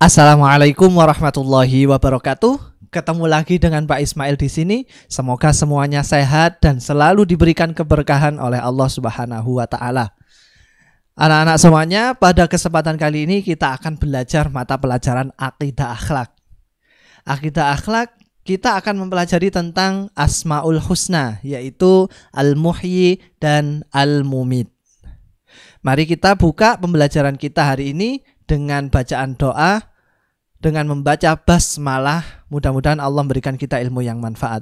Assalamualaikum warahmatullahi wabarakatuh. Ketemu lagi dengan Pak Ismail di sini. Semoga semuanya sehat dan selalu diberikan keberkahan oleh Allah Subhanahu wa taala. Anak-anak semuanya, pada kesempatan kali ini kita akan belajar mata pelajaran akidah akhlak. Akidah akhlak kita akan mempelajari tentang Asmaul Husna, yaitu Al-Muhyi dan Al-Mumit. Mari kita buka pembelajaran kita hari ini dengan bacaan doa, dengan membaca basmalah. Mudah-mudahan Allah memberikan kita ilmu yang manfaat.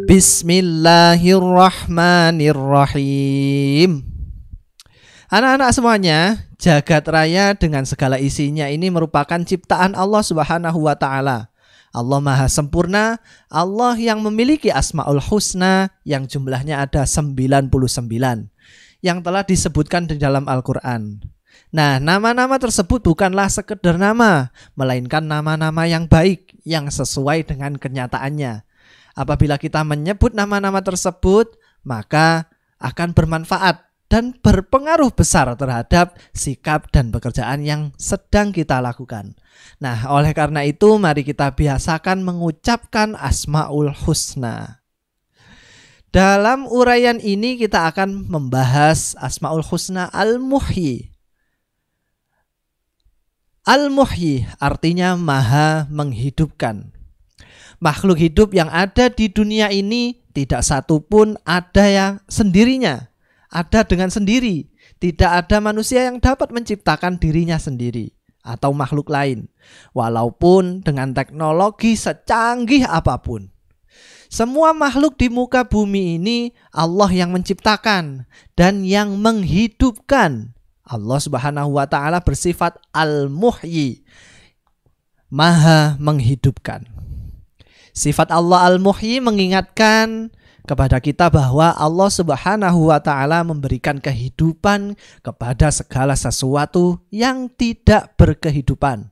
Bismillahirrahmanirrahim. Anak-anak semuanya, jagat raya dengan segala isinya ini merupakan ciptaan Allah Subhanahu wa taala. Allah Maha Sempurna, Allah yang memiliki Asmaul Husna yang jumlahnya ada 99 yang telah disebutkan di dalam Al-Quran. Nah, nama-nama tersebut bukanlah sekedar nama, melainkan nama-nama yang baik, yang sesuai dengan kenyataannya. Apabila kita menyebut nama-nama tersebut, maka akan bermanfaat dan berpengaruh besar terhadap sikap dan pekerjaan yang sedang kita lakukan. Nah, oleh karena itu, mari kita biasakan mengucapkan Asmaul Husna. Dalam uraian ini kita akan membahas Asmaul Husna Al-Muhyi. Al-Muhyi artinya maha menghidupkan. Makhluk hidup yang ada di dunia ini tidak satu pun ada yang sendirinya, ada dengan sendiri. Tidak ada manusia yang dapat menciptakan dirinya sendiri atau makhluk lain, walaupun dengan teknologi secanggih apapun. Semua makhluk di muka bumi ini Allah yang menciptakan dan yang menghidupkan. Allah Subhanahu wa taala bersifat Al-Muhyi, maha menghidupkan. Sifat Allah Al-Muhyi mengingatkan kepada kita bahwa Allah Subhanahu wa taala memberikan kehidupan kepada segala sesuatu yang tidak berkehidupan.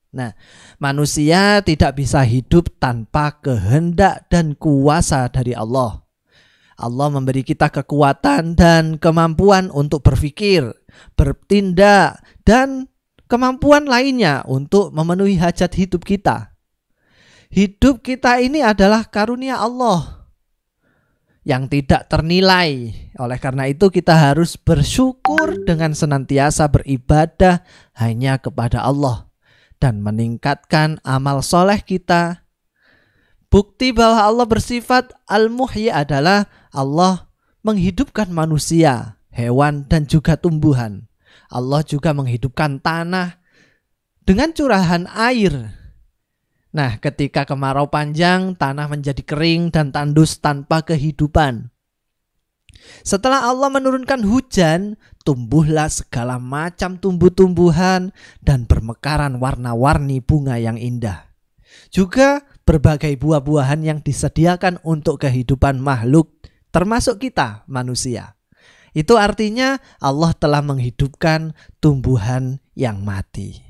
Nah, manusia tidak bisa hidup tanpa kehendak dan kuasa dari Allah. Allah memberi kita kekuatan dan kemampuan untuk berpikir, bertindak, dan kemampuan lainnya untuk memenuhi hajat hidup kita. Hidup kita ini adalah karunia Allah yang tidak ternilai. Oleh karena itu kita harus bersyukur dengan senantiasa beribadah hanya kepada Allah dan meningkatkan amal soleh kita. Bukti bahwa Allah bersifat Al-Muhyi adalah Allah menghidupkan manusia, hewan, dan juga tumbuhan. Allah juga menghidupkan tanah dengan curahan air. Nah, ketika kemarau panjang, tanah menjadi kering dan tandus tanpa kehidupan. Setelah Allah menurunkan hujan, tumbuhlah segala macam tumbuh-tumbuhan dan bermekaran warna-warni bunga yang indah. Juga berbagai buah-buahan yang disediakan untuk kehidupan makhluk, termasuk kita manusia. Itu artinya Allah telah menghidupkan tumbuhan yang mati.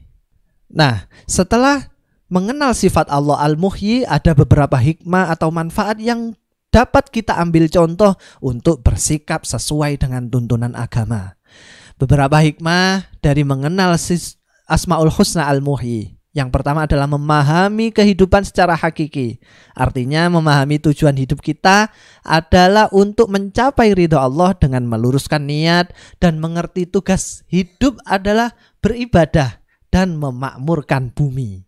Nah, setelah mengenal sifat Allah Al-Muhyi, ada beberapa hikmah atau manfaat yang dapat kita ambil contoh untuk bersikap sesuai dengan tuntunan agama. Beberapa hikmah dari mengenal Asmaul Husna Al-Muhyi. Yang pertama adalah memahami kehidupan secara hakiki. Artinya memahami tujuan hidup kita adalah untuk mencapai ridha Allah dengan meluruskan niat dan mengerti tugas hidup adalah beribadah dan memakmurkan bumi.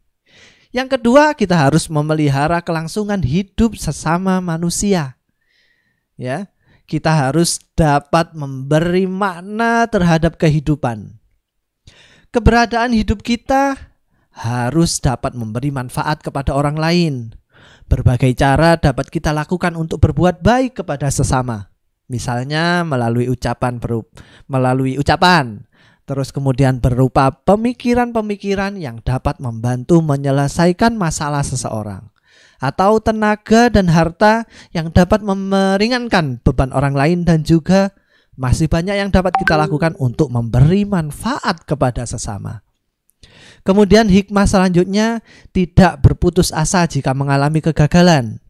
Yang kedua, kita harus memelihara kelangsungan hidup sesama manusia. Ya, kita harus dapat memberi makna terhadap kehidupan. Keberadaan hidup kita harus dapat memberi manfaat kepada orang lain. Berbagai cara dapat kita lakukan untuk berbuat baik kepada sesama. Misalnya melalui ucapan, terus kemudian berupa pemikiran-pemikiran yang dapat membantu menyelesaikan masalah seseorang, atau tenaga dan harta yang dapat meringankan beban orang lain, dan juga masih banyak yang dapat kita lakukan untuk memberi manfaat kepada sesama. Kemudian hikmah selanjutnya, tidak berputus asa jika mengalami kegagalan.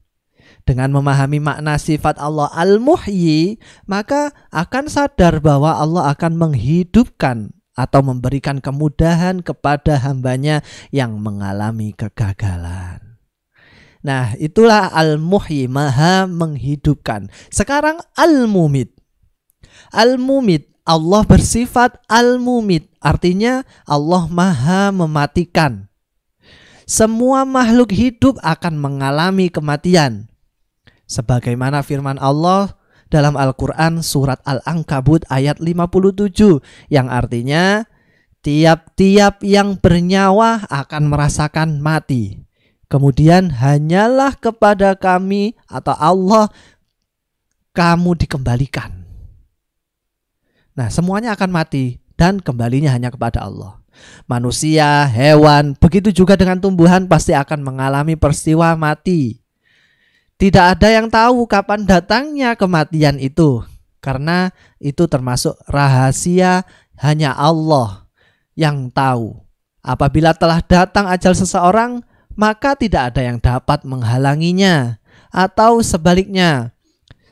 Dengan memahami makna sifat Allah Al-Muhyi, maka akan sadar bahwa Allah akan menghidupkan atau memberikan kemudahan kepada hambanya yang mengalami kegagalan. Nah, itulah Al-Muhyi, Maha menghidupkan. Sekarang Al-Mumit. Al-Mumit, Allah bersifat Al-Mumit, artinya Allah Maha mematikan. Semua makhluk hidup akan mengalami kematian. Sebagaimana firman Allah dalam Al-Quran surat Al-Ankabut ayat 57, yang artinya tiap-tiap yang bernyawa akan merasakan mati. Kemudian hanyalah kepada kami atau Allah kamu dikembalikan. Nah, semuanya akan mati dan kembalinya hanya kepada Allah. Manusia, hewan, begitu juga dengan tumbuhan pasti akan mengalami peristiwa mati. Tidak ada yang tahu kapan datangnya kematian itu, karena itu termasuk rahasia hanya Allah yang tahu. Apabila telah datang ajal seseorang, maka tidak ada yang dapat menghalanginya. Atau sebaliknya,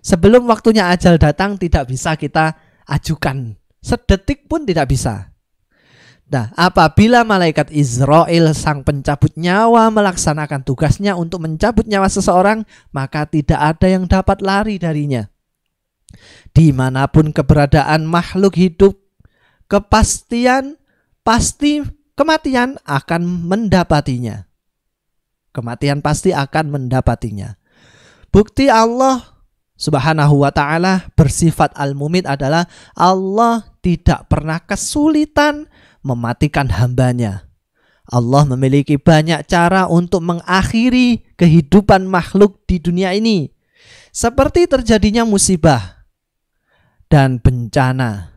sebelum waktunya ajal datang tidak bisa kita ajukan, sedetik pun tidak bisa. Nah, apabila malaikat Israel sang pencabut nyawa melaksanakan tugasnya untuk mencabut nyawa seseorang, maka tidak ada yang dapat lari darinya. Dimanapun keberadaan makhluk hidup, kepastian pasti kematian akan mendapatinya. Kematian pasti akan mendapatinya. Bukti Allah Subhanahu wa ta'ala bersifat Al-Mumit adalah Allah tidak pernah kesulitan mematikan hambanya. Allah memiliki banyak cara untuk mengakhiri kehidupan makhluk di dunia ini, seperti terjadinya musibah dan bencana.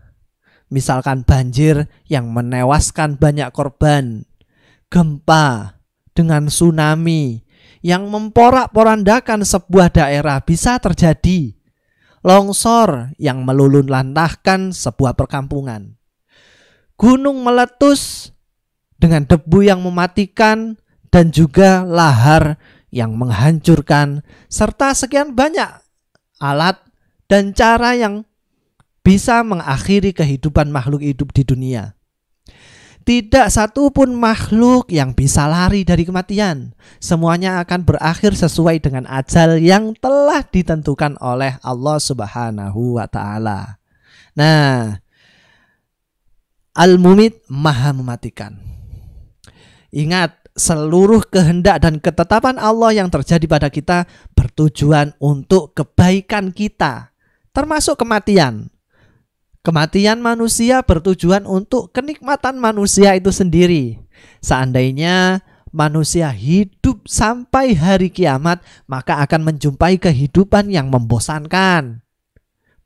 Misalkan banjir yang menewaskan banyak korban, gempa dengan tsunami yang memporak-porandakan sebuah daerah bisa terjadi, longsor yang meluluhlantahkan sebuah perkampungan, gunung meletus dengan debu yang mematikan, dan juga lahar yang menghancurkan, serta sekian banyak alat dan cara yang bisa mengakhiri kehidupan makhluk hidup di dunia. Tidak satu pun makhluk yang bisa lari dari kematian. Semuanya akan berakhir sesuai dengan ajal yang telah ditentukan oleh Allah Subhanahu wa ta'ala. Nah, Al-Mumit, Maha mematikan. Ingat, seluruh kehendak dan ketetapan Allah yang terjadi pada kita bertujuan untuk kebaikan kita, termasuk kematian. Kematian manusia bertujuan untuk kenikmatan manusia itu sendiri. Seandainya manusia hidup sampai hari kiamat, maka akan menjumpai kehidupan yang membosankan.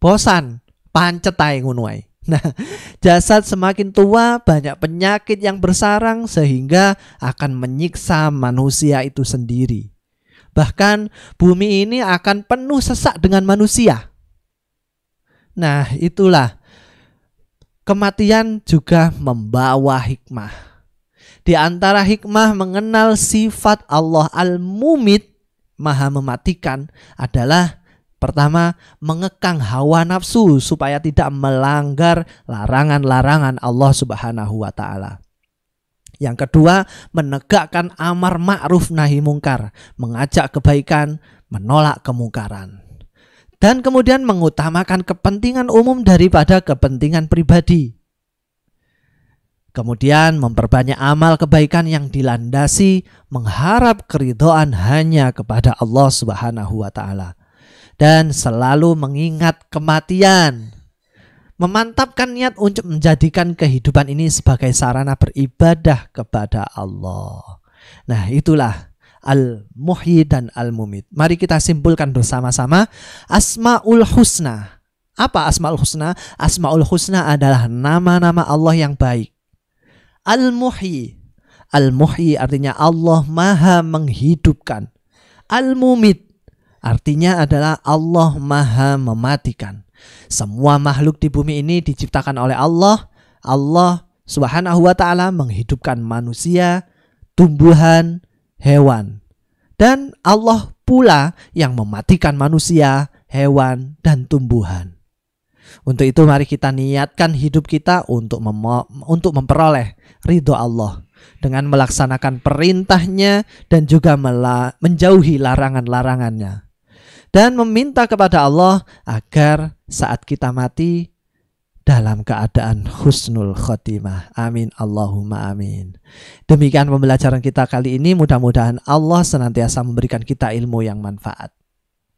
Bosan, pancet ae ngono ae. Nah, jasad semakin tua, banyak penyakit yang bersarang sehingga akan menyiksa manusia itu sendiri. Bahkan bumi ini akan penuh sesak dengan manusia. Nah, itulah kematian juga membawa hikmah. Di antara hikmah mengenal sifat Allah Al-Mumit, Maha mematikan, adalah pertama, mengekang hawa nafsu supaya tidak melanggar larangan-larangan Allah Subhanahu wa ta'ala. Yang kedua, menegakkan amar ma'ruf nahi mungkar, mengajak kebaikan, menolak kemungkaran. Dan kemudian mengutamakan kepentingan umum daripada kepentingan pribadi. Kemudian memperbanyak amal kebaikan yang dilandasi mengharap keridhaan hanya kepada Allah Subhanahu wa ta'ala. Dan selalu mengingat kematian, memantapkan niat untuk menjadikan kehidupan ini sebagai sarana beribadah kepada Allah. Nah, itulah Al-Muhyi dan Al-Mumit. Mari kita simpulkan bersama-sama Asmaul Husna. Apa Asmaul Husna? Asmaul Husna adalah nama-nama Allah yang baik. Al-Muhyi, Al-Muhyi artinya Allah Maha menghidupkan. Al-Mumit artinya adalah Allah Maha mematikan. Semua makhluk di bumi ini diciptakan oleh Allah. Allah Subhanahu wa ta'ala menghidupkan manusia, tumbuhan, hewan. Dan Allah pula yang mematikan manusia, hewan, dan tumbuhan. Untuk itu mari kita niatkan hidup kita untuk memperoleh ridho Allah dengan melaksanakan perintahnya dan juga menjauhi larangan-larangannya. Dan meminta kepada Allah agar saat kita mati dalam keadaan husnul khotimah. Amin Allahumma amin. Demikian pembelajaran kita kali ini. Mudah-mudahan Allah senantiasa memberikan kita ilmu yang manfaat.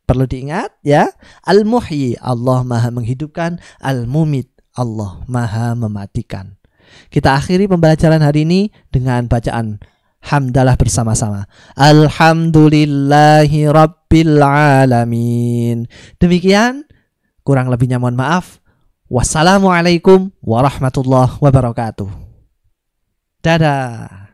Perlu diingat ya, Al-Muhyi, Allah maha menghidupkan, Al-Mumit, Allah maha mematikan. Kita akhiri pembelajaran hari ini dengan bacaan hamdalah bersama-sama. Alhamdulillahi Rabbil Alamin. Demikian, kurang lebihnya mohon maaf. Wassalamualaikum warahmatullahi wabarakatuh. Dadah.